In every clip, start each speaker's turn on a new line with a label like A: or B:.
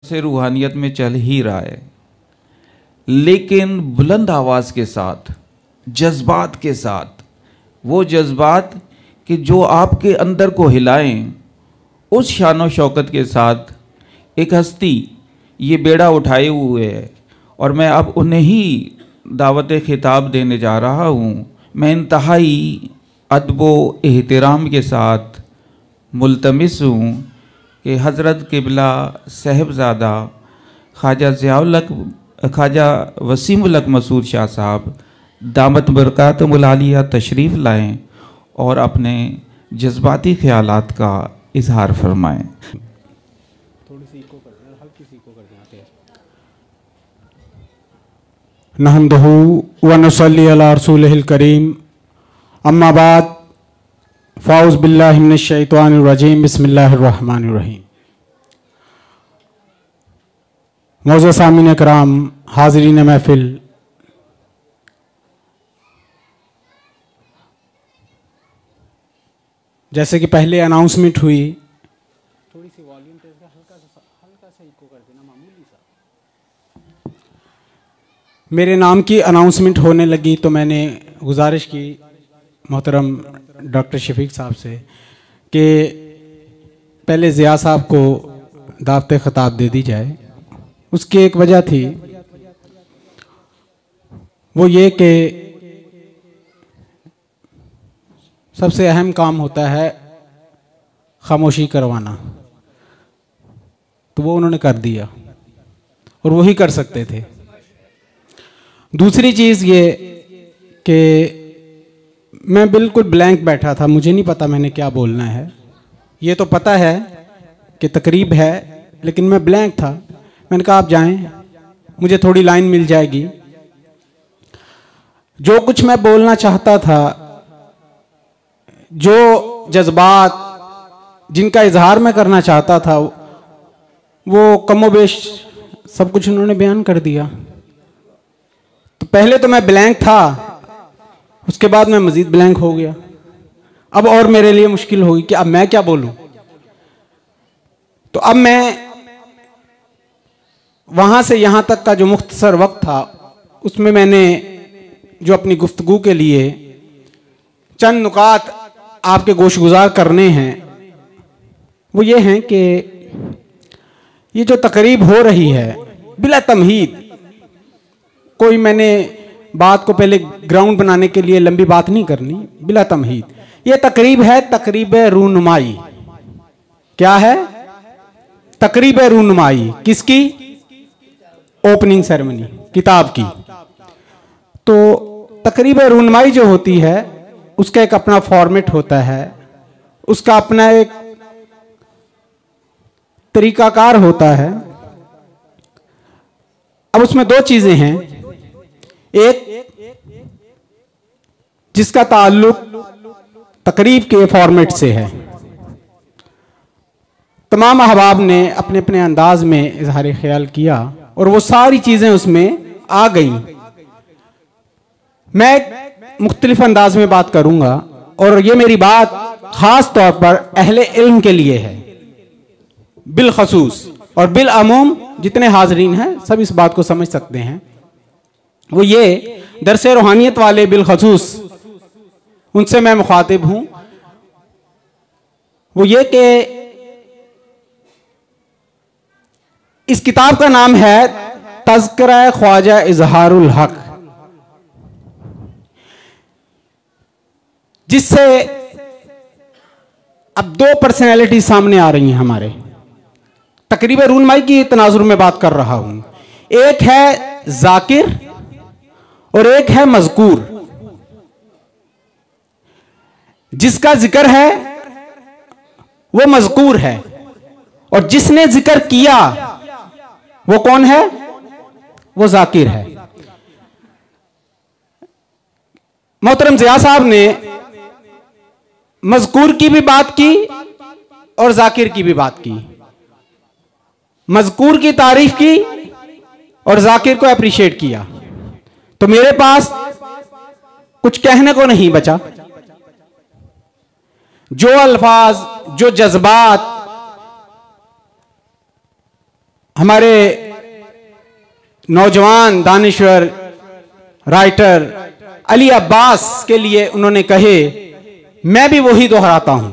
A: से रूहानियत में चल ही रहा है, लेकिन बुलंद आवाज़ के साथ, जज्बात के साथ, वो जज्बात कि जो आपके अंदर को हिलाएं, उस शान व शौकत के साथ एक हस्ती ये बेड़ा उठाए हुए है और मैं अब उन्हें ही दावत खिताब देने जा रहा हूँ। मैं इंतहाई अदब व एहतराम के साथ मुल्तमिस हूँ कि हज़रत क़िबला साहिबज़ादा ख्वाजा वसीमुल हक मसूद शाह साहब दामत बरकातुहुल आलिया तशरीफ़ लाएँ और अपने जज्बाती ख़यालात का इजहार फरमाएँ।
B: नहमदहू व नसल्ली अला रसूलिहिल करीम, अम्मा बाद, फ़ाउज़ बिल्लाहि मिनश शैतानिर रजीम, बिस्मिल्लाहिर रहमानिर रहीम। मौज़ूद सामीन कराम, हाज़रीन महफ़िल, जैसे कि पहले अनाउंसमेंट हुई, थोड़ी सी वॉल्यूम पे हल्का सा इको कर देना, मामूली सा। मेरे नाम की अनाउंसमेंट होने लगी तो मैंने गुजारिश की मोहतरम डॉक्टर शफीक साहब से कि पहले ज़िया साहब को दावत ख़िताब दे दी जाए। उसकी एक वजह थी, वो ये कि सबसे अहम काम होता है खामोशी करवाना, तो वो उन्होंने कर दिया और वही कर सकते थे। दूसरी चीज़ ये कि मैं बिल्कुल ब्लैंक बैठा था, मुझे नहीं पता मैंने क्या बोलना है। ये तो पता है कि तकरीब है, लेकिन मैं ब्लैंक था। मैंने कहा आप जाएं, मुझे थोड़ी लाइन मिल जाएगी। जो कुछ मैं बोलना चाहता था, जो जज्बात जिनका इजहार मैं करना चाहता था, वो कमोबेश सब कुछ उन्होंने बयान कर दिया। तो पहले तो मैं ब्लैंक था, उसके बाद मैं मजीद ब्लैंक हो गया। अब और मेरे लिए मुश्किल होगी कि अब मैं क्या बोलूं। तो अब मैं वहां से यहां तक का जो मुख्तसर वक्त था, उसमें मैंने जो अपनी गुफ्तगू के लिए चंद नुकात आपके गोशगुजार करने हैं, वो ये हैं कि ये जो तकरीब हो रही है बिला तमहीद, कोई मैंने बात को पहले ग्राउंड बनाने के लिए लंबी बात नहीं करनी, बिला तमहीद ये तकरीब है, तकरीब रूनुमाई। क्या है? तकरीब रूनुमाई। किसकी? ओपनिंग सेरेमनी, किताब की। तो तकरीब रूनुमाई जो होती है, उसका एक अपना फॉर्मेट होता है, उसका अपना एक तरीकाकार होता है। अब उसमें दो चीजें हैं, एक जिसका ताल्लुक तकरीब के फॉर्मेट से है। तमाम अहबाब ने अपने अपने अंदाज में इजहार ख्याल किया और वो सारी चीजें उसमें आ गई। मैं मुख्तलिफ अंदाज में बात करूंगा और ये मेरी बात खास तौर पर अहले इल्म के लिए है, बिलखसूस, और बिल अमूम जितने हाजरीन हैं सब इस बात को समझ सकते हैं। वो ये दरस रूहानियत वाले बिलखसूस, उनसे मैं मुखातिब हूं। वो ये कि इस किताब का नाम है तज़किरा ख्वाजा इजहारुल हक, जिससे अब दो पर्सनैलिटी सामने आ रही हैं हमारे। तकरीब रूनुमाई की तनाजुर में बात कर रहा हूं। एक है जाकिर और एक है मज़कूर। जिसका जिक्र है वो मज़कूर है और जिसने जिक्र किया वो कौन है? वो जाकिर है। मोहतरम ज़िया साहब ने मज़कूर की भी बात की और जाकिर की भी बात की। मज़कूर की तारीफ की और जाकिर को अप्रिशिएट किया। तो मेरे पास कुछ कहने को नहीं बचा। जो अल्फाज, जो जज्बात हमारे नौजवान दानिश्वर राइटर अली अब्बास के लिए उन्होंने कहे, मैं भी वही दोहराता हूं।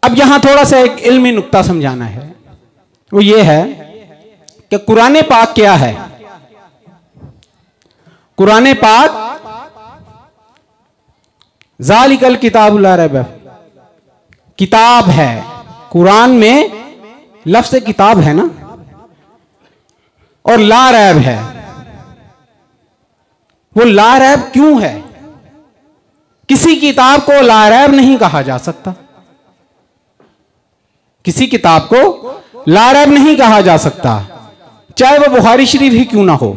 B: अब यहां थोड़ा सा एक इल्मी नुक्ता समझाना है, वो ये है कि कुरान पाक क्या है। कुरान पाक ज़ालिकल किताबु ला रैब किताब है। कुरान में लफ्ज़ किताब है ना, और ला रैब है। वो ला रैब क्यों है? किसी किताब को ला रैब नहीं कहा जा सकता, किसी किताब को ला रैब नहीं कहा जा सकता, चाहे वो बुखारी शरीफ ही क्यों ना हो।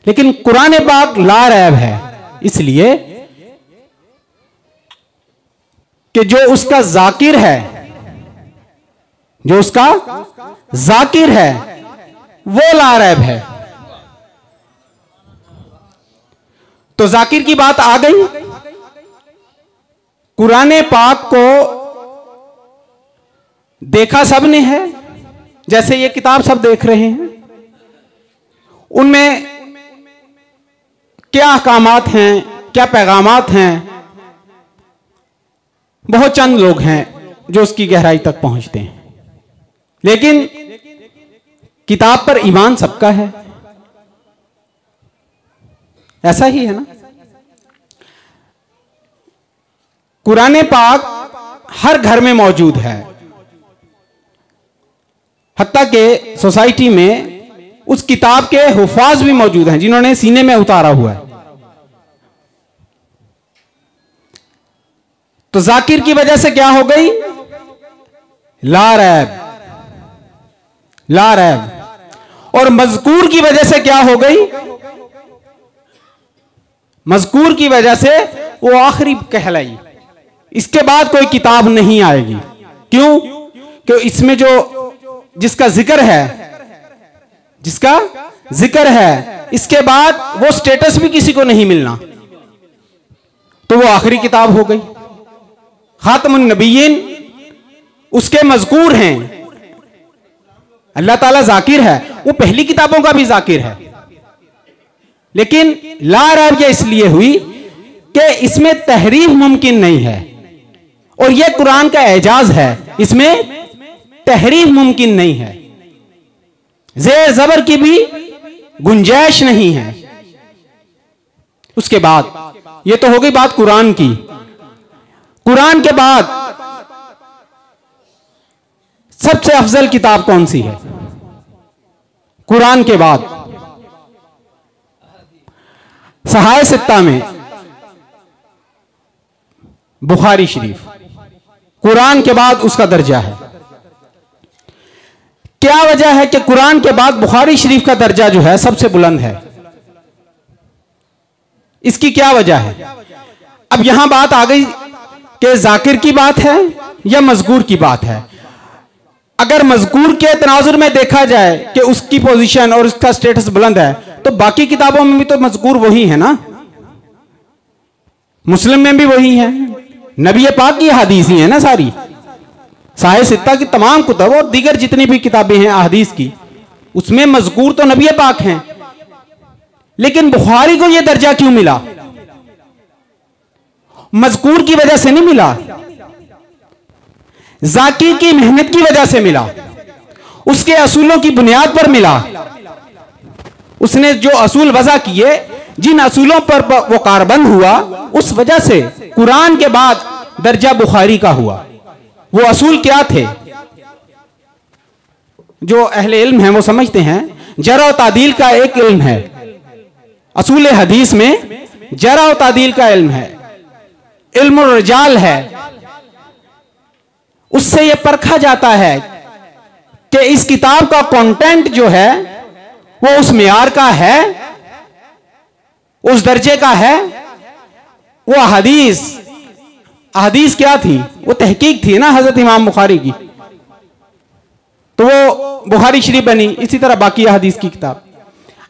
B: लेकिन कुरान पाक ला रैब है इसलिए कि जो उसका जाकिर है, जो उसका जाकिर है वो ला रैब है। तो जाकिर की बात आ गई। कुरान पाक को देखा सबने है, जैसे ये किताब सब देख रहे हैं। उनमें क्या अहकामात हैं, क्या पैगामात हैं, बहुत चंद लोग हैं जो उसकी गहराई तक पहुंचते हैं। लेकिन किताब पर ईमान सबका है, ऐसा ही है ना। कुरान पाक हर घर में मौजूद है, हत्ता के सोसाइटी में उस किताब के हुफाज भी मौजूद हैं जिन्होंने सीने में उतारा हुआ है। तो जाकिर की वजह से क्या हो गई? ला रैब, ला रैब। और मजकूर की वजह से क्या हो गई? मजकूर की वजह से वो आखिरी कहलाई, इसके बाद कोई किताब नहीं आएगी। क्यों? क्योंकि इसमें जो जिसका जिक्र है, जिसका जिक्र है, इसके बाद वो स्टेटस भी किसी को नहीं मिलना, तो वो आखिरी किताब हो गई। खातमुन नबीयीन उसके मज़कूर हैं। अल्लाह ताला जाकिर है, वो पहली किताबों का भी जाकिर है। लेकिन ला रैब ये इसलिए हुई कि इसमें तहरीफ मुमकिन नहीं है, और यह कुरान का एजाज है, इसमें तहरीफ मुमकिन नहीं है, ज़ेर ज़बर की भी गुंजाइश नहीं है। उसके बाद ये तो हो गई बात कुरान की। कुरान के बाद सबसे अफजल किताब कौन सी है? कुरान के बाद सहाय सित्ता में बुखारी शरीफ कुरान के बाद उसका दर्जा है। क्या वजह है कि कुरान के बाद बुखारी शरीफ का दर्जा जो है सबसे बुलंद है? इसकी क्या वजह है? अब यहां बात आ गई कि जाकिर की बात है या मजकूर की बात है। अगर मजकूर के तनाजुर में देखा जाए कि उसकी पोजीशन और उसका स्टेटस बुलंद है, तो बाकी किताबों में भी तो मजकूर वही है ना। मुस्लिम में भी वही है, नबी पाक की हदीस ही है ना सारी। साहिह सित्ता की तमाम कुतब और दीगर जितनी भी किताबें हैं अहदीस की, उसमें मजकूर तो नबी पाक हैं। लेकिन बुखारी को यह दर्जा क्यों मिला? मजकूर की वजह से नहीं मिला, जाकिर की मेहनत की वजह से मिला, उसके असूलों की बुनियाद पर मिला। उसने जो असूल वज़ा किए, जिन असूलों पर वो कारबंद हुआ, उस वजह से कुरान के बाद दर्जा बुखारी का हुआ। वो असूल क्या थे? जो अहले इल्म हैं वो समझते हैं, जरा और तादील का एक इल्म है, असूल हदीस में जरा और तादील का इल्म है, इल्म रिजाल है। उससे यह परखा जाता है कि इस किताब का कंटेंट जो है वो उस मियार का है, उस दर्जे का है। वो हदीस, हदीस क्या थी? वो तहकीक थी ना हजरत इमाम बुखारी की, तो वो बुखारी शरीफ बनी। इसी तरह बाकी हदीस की किताब।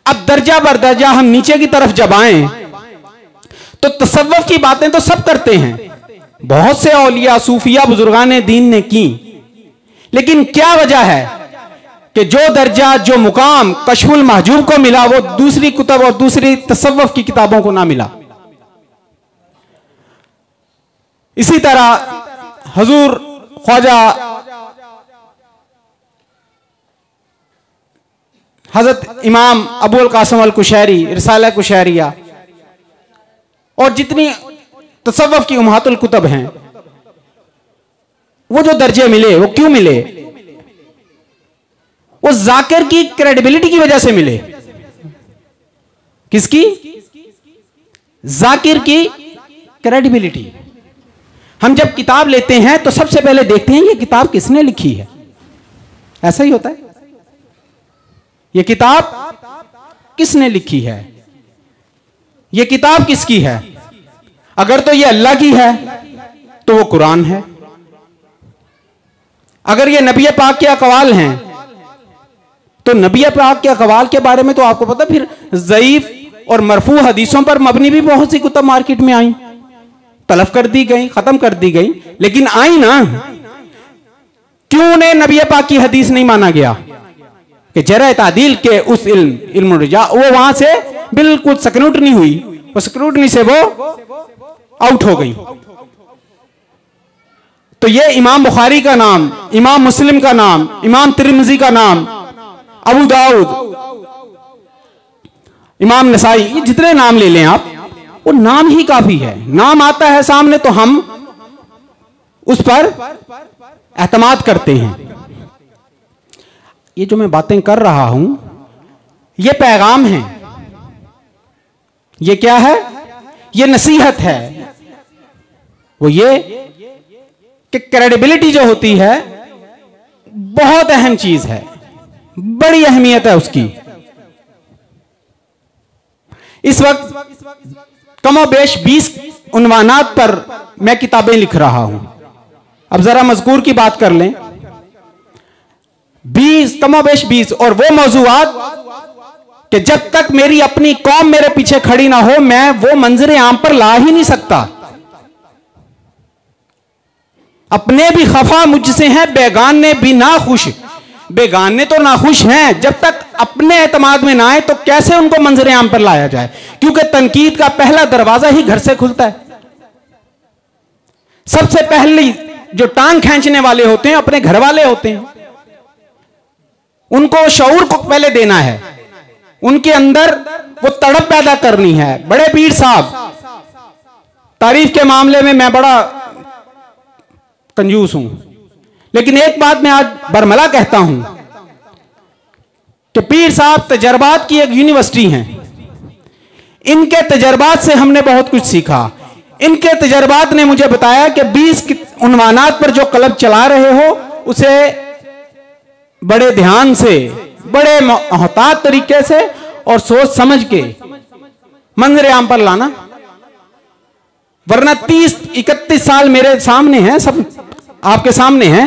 B: अब दर्जा बर दर्जा हम नीचे की तरफ जब आए तो तसव्वुफ की बातें तो सब करते हैं, बहुत से औलिया सूफिया बुजुर्गान दीन ने की, लेकिन क्या वजह है कि जो दर्जा जो मुकाम कश्फुल महजूब को मिला वो दूसरी कुतब और दूसरी तसव्वुफ की किताबों को ना मिला। इसी तरह हजूर ख्वाजा हजरत इमाम अबुल कासिम अल कुशैरी, रिसाला कुशैरिया और जितनी तसव्वुफ की उम्महातुल कुतब हैं, वो जो दर्जे मिले वो क्यों मिले? वो जाकिर की क्रेडिबिलिटी की वजह से मिले। किसकी? जाकिर की क्रेडिबिलिटी। हम जब किताब लेते हैं तो सबसे पहले देखते हैं ये किताब किसने लिखी है। ऐसा ही होता है, ये किताब किसने लिखी है, ये किताब किसकी है। अगर तो ये अल्लाह की है तो वो कुरान है, अगर ये नबी पाक के अक़वाल हैं तो नबी पाक के अक़वाल के बारे में तो आपको पता, फिर ज़ईफ और मरफू हदीसों पर मबनी भी बहुत सी कुतब मार्केट में आई, तलफ कर दी गई, खत्म कर दी गई, लेकिन आई ना। क्यों उन्हें नबी पाक की हदीस नहीं माना गया कि जरा तादील के उस इल्म रिजा, वो वहां से बिल्कुल स्क्रूटनी हुई, वो स्क्रूटनी से वो आउट हो गई। तो ये इमाम बुखारी का नाम, इमाम मुस्लिम का नाम, इमाम तिरमिज़ी का नाम, अबू दाऊद, इमाम नसाई, ये जितने नाम ले लें आप, वो नाम ही काफी है। नाम आता है सामने तो हम उस पर एतमाद करते हैं। ये जो मैं बातें कर रहा हूं ये पैगाम है, ये क्या है? ये नसीहत है। वो ये कि क्रेडिबिलिटी जो होती है बहुत अहम चीज है, बड़ी अहमियत है उसकी। इस वक्त कमोबेश 20 उन्वानात पर मैं किताबें लिख रहा हूं। अब जरा मज़कूर की बात कर लें, 20 कमोबेश 20, और वो मौज़ूआत कि जब तक मेरी अपनी कौम मेरे पीछे खड़ी ना हो मैं वो मंजर आम पर ला ही नहीं सकता। अपने भी खफा मुझसे हैं, बेगाने भी ना खुश। बेगाने तो नाखुश हैं, जब तक अपने एतमाद में ना आए तो कैसे उनको मंजर आम पर लाया जाए? क्योंकि तनकीद का पहला दरवाजा ही घर से खुलता है। सबसे पहले जो टांग खींचने वाले होते हैं अपने घर वाले होते हैं। उनको शऊर को पहले देना है, उनके अंदर वो तड़प पैदा करनी है। बड़े पीर साहब, तारीफ के मामले में मैं बड़ा कंजूस हूं, लेकिन एक बात मैं आज बरमला कहता हूं कि पीर साहब तजर्बात की एक यूनिवर्सिटी हैं। इनके तजर्बात से हमने बहुत कुछ सीखा। इनके तजर्बात ने मुझे बताया कि 20 उन्वानात पर जो क्लब चला रहे हो उसे बड़े ध्यान से, बड़े मोहतात तरीके से और सोच समझ के मंजर आम पर लाना, वरना 30-31 साल मेरे सामने हैं, सब आपके सामने हैं।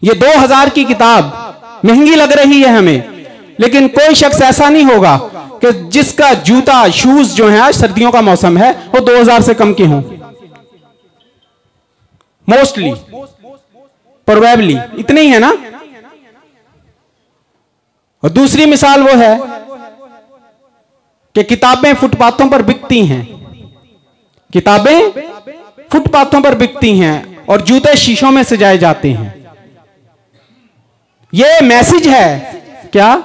B: ये 2000 की किताब महंगी लग रही है हमें, लेकिन कोई शख्स ऐसा नहीं होगा कि जिसका जूता शूज जो है, आज सर्दियों का मौसम है, वो 2000 से कम के हों। मोस्टली, प्रोबेबली इतने ही है ना। और दूसरी मिसाल वो है कि किताबें फुटपाथों पर बिकती हैं, किताबें फुटपाथों पर बिकती हैं और जूते शीशों में सजाए जाते हैं। यह मैसेज है क्या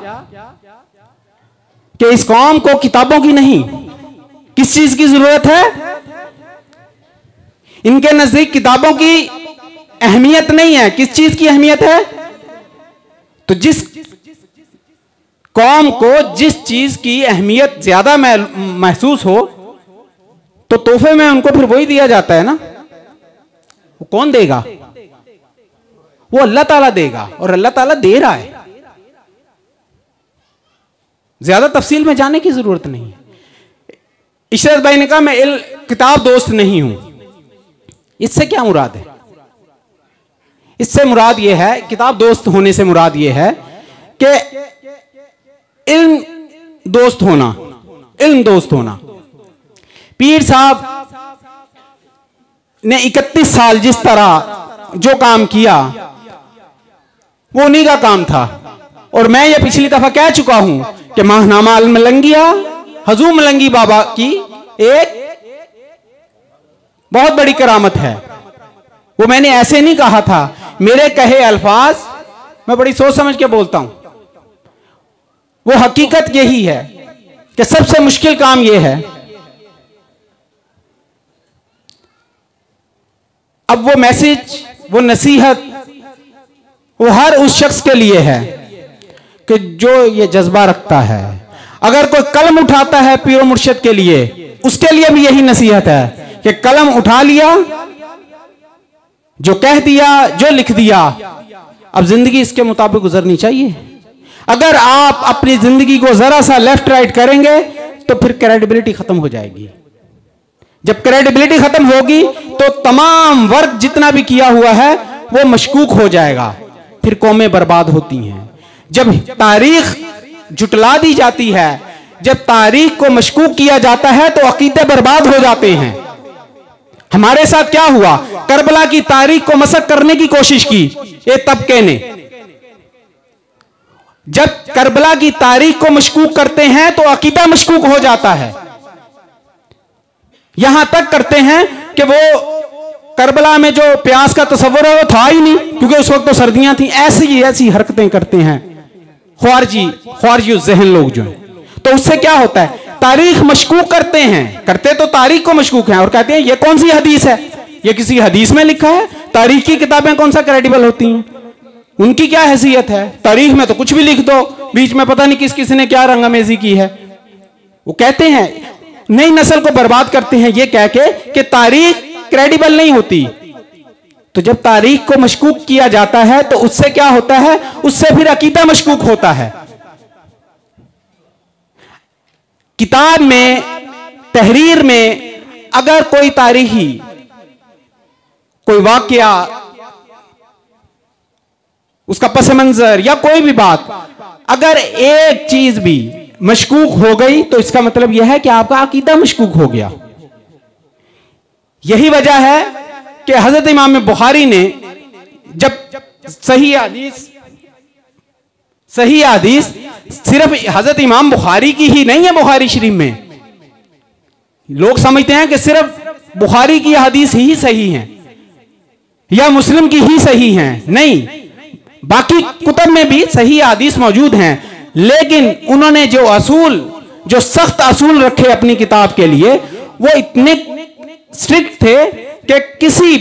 B: कि इस कौम को किताबों की नहीं, किस चीज की जरूरत है? इनके नजदीक किताबों की अहमियत नहीं है। किस चीज की अहमियत है? तो जिस कौम को जिस चीज की अहमियत ज्यादा महसूस हो तो तोहफे में उनको फिर वही दिया जाता है ना। वो कौन देगा? वो अल्लाह ताला देगा, और अल्लाह ताला दे रहा है। ज्यादा तफसील में जाने की जरूरत नहीं है। इशरत भाई ने कहा मैं किताब दोस्त नहीं हूं। इससे क्या मुराद है? इससे मुराद यह है, किताब दोस्त होने से मुराद यह है कि इल्म दोस्त होना, इल्म दोस्त होना। पीर साहब ने 31 साल जिस तरह जो काम किया वो उन्हीं का काम था। और मैं ये पिछली दफा कह चुका हूं कि माहनामा अल मलंगिया हजूर मलंगी बाबा की एक बहुत बड़ी करामत है। वो मैंने ऐसे नहीं कहा था, मेरे कहे अल्फाज मैं बड़ी सोच समझ के बोलता हूं। वो हकीकत यही है कि सबसे मुश्किल काम यह है, अब वो मैसेज, वो नसीहत, वो हर उस शख्स के लिए है कि जो ये जज्बा रखता है। अगर कोई कलम उठाता है पीर मुर्शिद के लिए, उसके लिए भी यही नसीहत है कि कलम उठा लिया, जो कह दिया, जो लिख दिया, अब जिंदगी इसके मुताबिक गुजरनी चाहिए। अगर आप अपनी जिंदगी को जरा सा लेफ्ट राइट करेंगे तो फिर क्रेडिबिलिटी खत्म हो जाएगी। जब क्रेडिबिलिटी खत्म होगी तो तमाम वर्क जितना भी किया हुआ है वो मशकूक हो जाएगा, फिर कौमें बर्बाद होती हैं। जब तारीख जुटला दी जाती है, जब तारीख को मशकूक किया जाता है तो अकीदे बर्बाद हो जाते हैं। हमारे साथ क्या हुआ, करबला की तारीख को मसक करने की कोशिश की एक तबके ने। जब करबला की तारीख को मशकूक करते हैं तो अकीदा मशकूक हो जाता है। यहां तक करते हैं कि वो करबला में जो प्यास का तस्वर है वो था ही नहीं, क्योंकि उस वक्त तो सर्दियां थी। ऐसी हरकतें करते हैं ख्वारजी जहन लोग जो हैं। तो उससे क्या होता है, तारीख मशकूक करते हैं, करते तो तारीख को मशकूक हैं और कहते हैं ये कौन सी हदीस है, ये किसी हदीस में लिखा है। तारीख की किताबें कौन सा क्रेडिबल होती हैं, उनकी क्या हैसियत है। तारीख में तो कुछ भी लिख दो, बीच में पता नहीं किस किसी ने क्या रंगमेजी की है। वो कहते हैं नई नस्ल को बर्बाद करते हैं ये कह के कि तारीख क्रेडिबल नहीं होती। तो जब तारीख को मशकूक किया जाता है तो उससे क्या होता है, उससे फिर अकीदा मशकूक होता है। किताब में, तहरीर में अगर कोई तारीखी कोई वाकया, उसका पस मंजर या कोई भी बात अगर एक चीज भी मशकूक हो गई तो इसका मतलब यह है कि आपका अकीदा मशकूक हो गया। यही वजह है कि हजरत इमाम बुखारी ने जब सही हदीस सिर्फ हजरत इमाम बुखारी की ही नहीं है, बुखारी शरीफ में लोग समझते हैं कि सिर्फ बुखारी की हदीस ही सही है या मुस्लिम की ही सही है। नहीं, बाकी कुतब में भी सही हदीस मौजूद हैं, लेकिन उन्होंने जो सख्त असूल रखे अपनी किताब के लिए, वो इतने स्ट्रिक्ट थे कि किसी